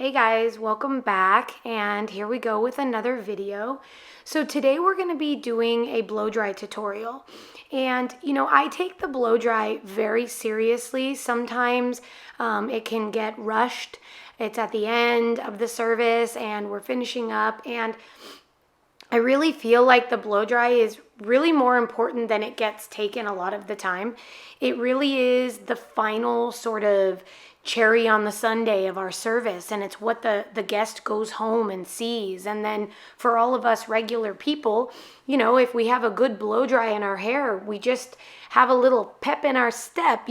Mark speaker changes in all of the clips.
Speaker 1: Hey guys, welcome back, and here we go with another video. So today we're going to be doing a blow dry tutorial, and I take the blow dry very seriously. Sometimes it can get rushed. It's at the end of the service and we're finishing up, and I really feel like the blow dry is really more important than it gets taken a lot of the time. It really is the final sort of cherry on the sundae of our service, and it's what the guest goes home and sees. And then for all of us regular people, if we have a good blow dry in our hair, we just have a little pep in our step,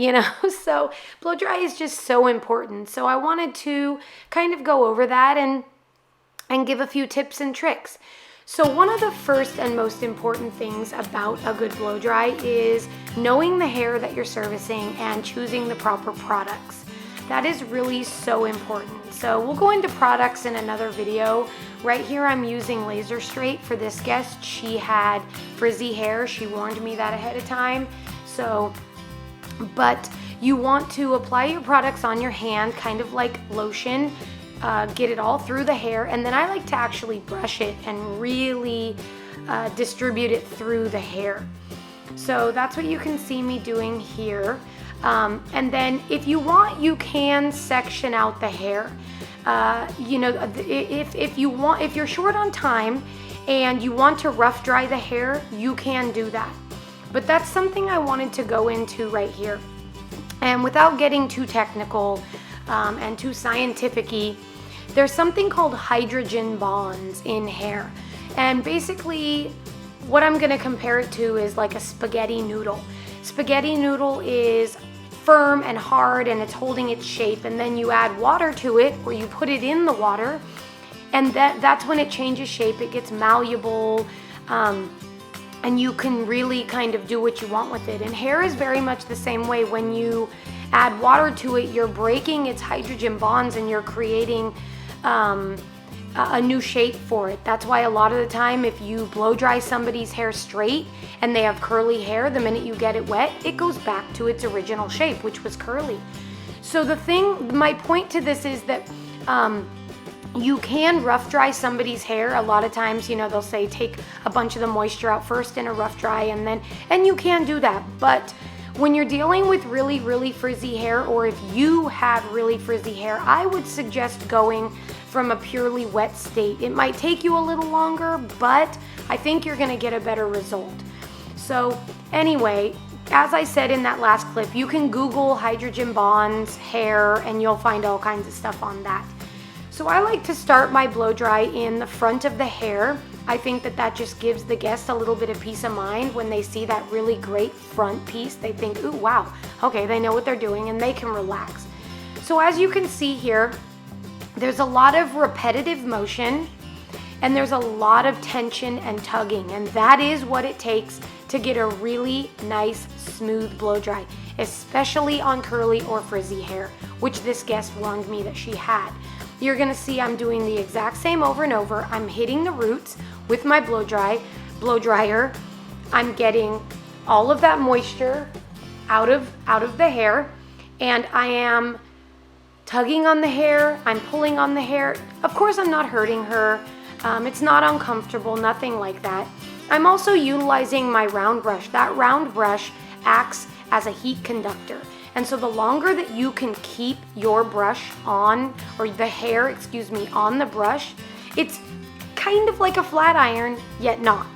Speaker 1: So blow dry is just so important. So I wanted to kind of go over that and give a few tips and tricks. So one of the first and most important things about a good blow dry is knowing the hair that you're servicing and choosing the proper products. That is really so important. So we'll go into products in another video. Right here I'm using Laser Straight for this guest. She had frizzy hair. She warned me that ahead of time. But you want to apply your products on your hand, kind of like lotion. Get it all through the hair, and then I like to actually brush it and really distribute it through the hair. So that's what you can see me doing here. And then if you want, you can section out the hair. If you're short on time and you want to rough dry the hair, you can do that. But that's something I wanted to go into right here. And without getting too technical and too scientific-y, there's something called hydrogen bonds in hair. And basically what I'm gonna compare it to is like a spaghetti noodle. Spaghetti noodle is firm and hard and it's holding its shape, and then you add water to it, or you put it in the water, and that's when it changes shape. It gets malleable, and you can really kind of do what you want with it. And hair is very much the same way. When you add water to it, you're breaking its hydrogen bonds and you're creating a new shape for it. That's why a lot of the time if you blow dry somebody's hair straight and they have curly hair, the minute you get it wet, it goes back to its original shape, which was curly. So my point to this is that you can rough dry somebody's hair. A lot of times, they'll say take a bunch of the moisture out first in a rough dry, and you can do that. But when you're dealing with really, really frizzy hair, or if you have really frizzy hair, I would suggest going from a purely wet state. It might take you a little longer, but I think you're gonna get a better result. So anyway, as I said in that last clip, you can Google hydrogen bonds, hair, and you'll find all kinds of stuff on that. So I like to start my blow dry in the front of the hair. I think that just gives the guest a little bit of peace of mind. When they see that really great front piece, they think, ooh, wow, okay, they know what they're doing, and they can relax. So as you can see here, there's a lot of repetitive motion, and there's a lot of tension and tugging, and that is what it takes to get a really nice, smooth blow dry, especially on curly or frizzy hair, which this guest warned me that she had. You're gonna see I'm doing the exact same over and over. I'm hitting the roots with my blow dryer. I'm getting all of that moisture out of the hair, and I am tugging on the hair, I'm pulling on the hair. Of course, I'm not hurting her. It's not uncomfortable, nothing like that. I'm also utilizing my round brush. That round brush acts as a heat conductor. And so the longer that you can keep your brush on, or the hair, on the brush, it's kind of like a flat iron, yet not.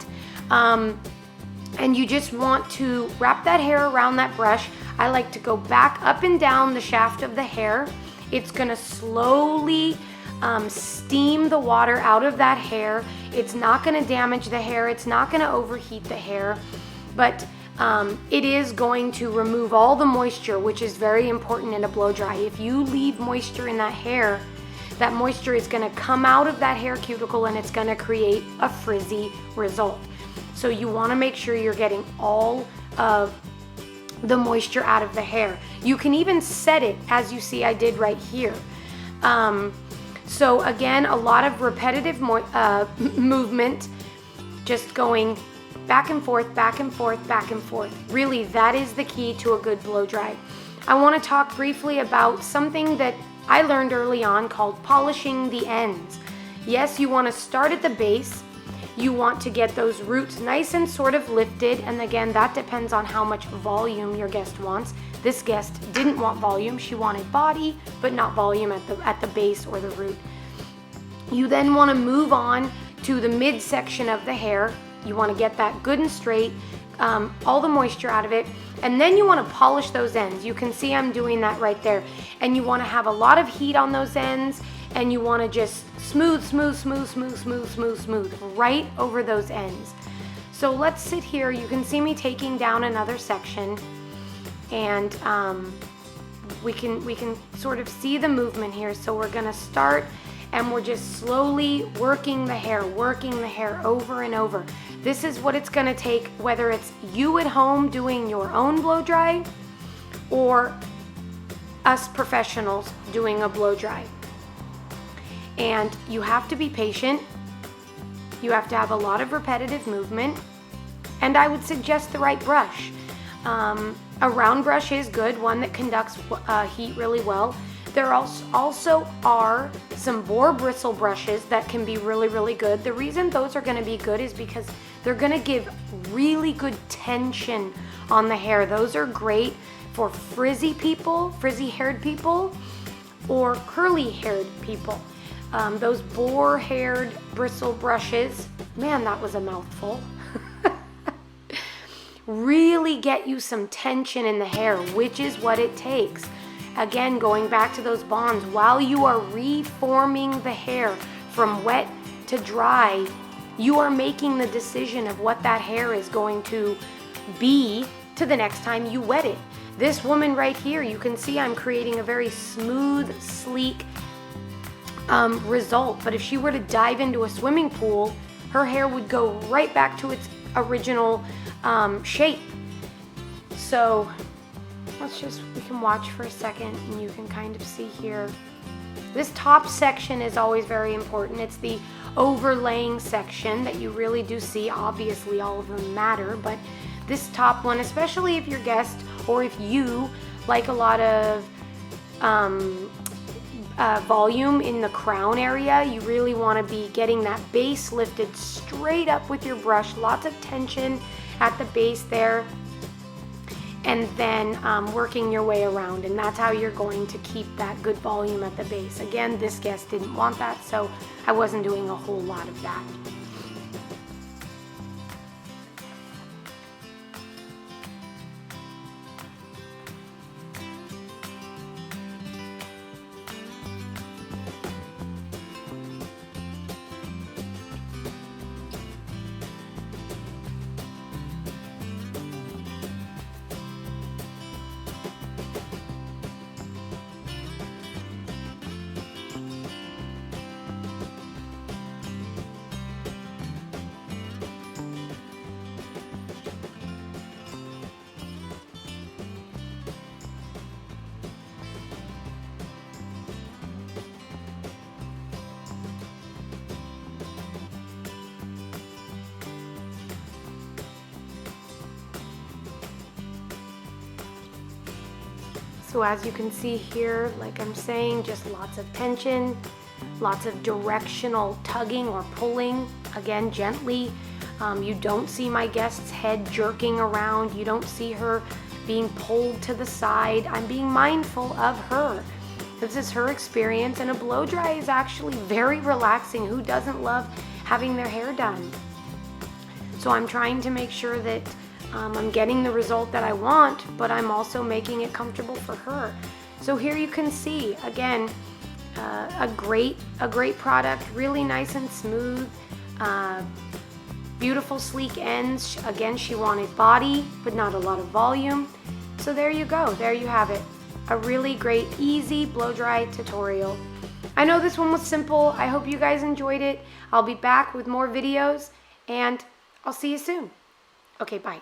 Speaker 1: And you just want to wrap that hair around that brush. I like to go back up and down the shaft of the hair. It's gonna slowly steam the water out of that hair. It's not gonna damage the hair. It's not gonna overheat the hair, but it is going to remove all the moisture, which is very important in a blow dry. If you leave moisture in that hair, that moisture is going to come out of that hair cuticle and it's going to create a frizzy result. So you want to make sure you're getting all of the moisture out of the hair. You can even set it, as you see I did right here. So again, a lot of repetitive movement, just going back and forth, back and forth, back and forth. Really, that is the key to a good blow dry. I want to talk briefly about something that I learned early on called polishing the ends. Yes, you want to start at the base. You want to get those roots nice and sort of lifted, and again, that depends on how much volume your guest wants. This guest didn't want volume. She wanted body, but not volume at the base or the root. You then want to move on to the midsection of the hair. You want to get that good and straight, all the moisture out of it, and then you want to polish those ends. You can see I'm doing that right there, and you want to have a lot of heat on those ends, and you want to just smooth right over those ends. So let's sit here. You can see me taking down another section, and we can sort of see the movement here. So we're gonna start, and we're just slowly working the hair over and over. This is what it's gonna take, whether it's you at home doing your own blow dry or us professionals doing a blow dry. And you have to be patient. You have to have a lot of repetitive movement. And I would suggest the right brush. A round brush is good, one that conducts heat really well. There also are some boar bristle brushes that can be really, really good. The reason those are going to be good is because they're going to give really good tension on the hair. Those are great for frizzy-haired people, or curly-haired people. Those boar-haired bristle brushes, man, that was a mouthful. Really get you some tension in the hair, which is what it takes. Again, going back to those bonds, while you are reforming the hair from wet to dry, you are making the decision of what that hair is going to be to the next time you wet it. This woman right here, you can see I'm creating a very smooth, sleek result. But if she were to dive into a swimming pool, her hair would go right back to its original shape. So we can watch for a second, and you can kind of see here. This top section is always very important. It's the overlaying section that you really do see. Obviously, all of them matter, but this top one, especially if your guest or if you like a lot of volume in the crown area, you really want to be getting that base lifted straight up with your brush. Lots of tension at the base there, and then working your way around, and that's how you're going to keep that good volume at the base. Again, this guest didn't want that, so I wasn't doing a whole lot of that. So as you can see here, like I'm saying, just lots of tension, lots of directional tugging or pulling, again, gently. You don't see my guest's head jerking around. You don't see her being pulled to the side. I'm being mindful of her. This is her experience, and a blow dry is actually very relaxing. Who doesn't love having their hair done? So I'm trying to make sure that I'm getting the result that I want, but I'm also making it comfortable for her. So here you can see, again, a great product, really nice and smooth, beautiful sleek ends. Again, she wanted body, but not a lot of volume. So there you go, there you have it. A really great, easy blow dry tutorial. I know this one was simple. I hope you guys enjoyed it. I'll be back with more videos, and I'll see you soon. Okay, bye.